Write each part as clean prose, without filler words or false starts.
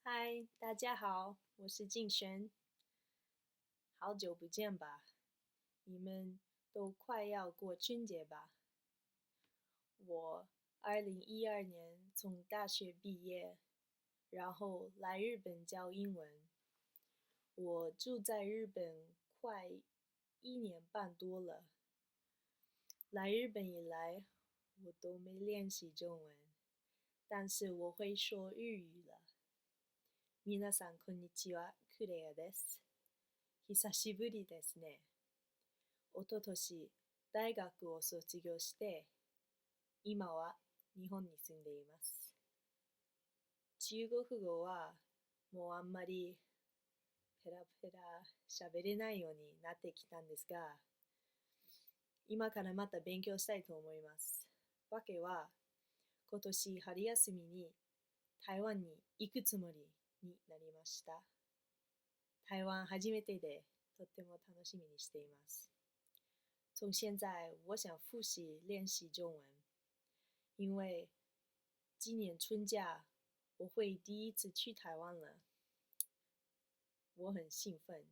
嗨，大家好，我是静璇。好久不见吧？你们都快要过春节吧？我2012年从大学毕业，然后来日本教英文。我住在日本快1年半多了。来日本以来，我都没练习中文，但是我会说日语了。皆さんこんにちは、クレアです。久しぶりですね。一昨年、大学を卒業して、今は日本に住んでいます。中国語はもうあんまりペラペラ喋れないようになってきたんですが、今からまた勉強したいと思います。わけは、今年春休みに台湾に行くつもりになりました。台湾初めてでとっても楽しみにしています。从现在我想复习练习中文，因为今年春假我会第一次去台湾了，我很兴奋。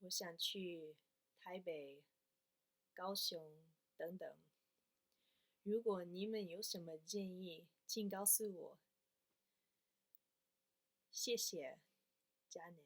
我想去台北、高雄等等。如果你们有什么建议，请告诉我。谢谢，加内。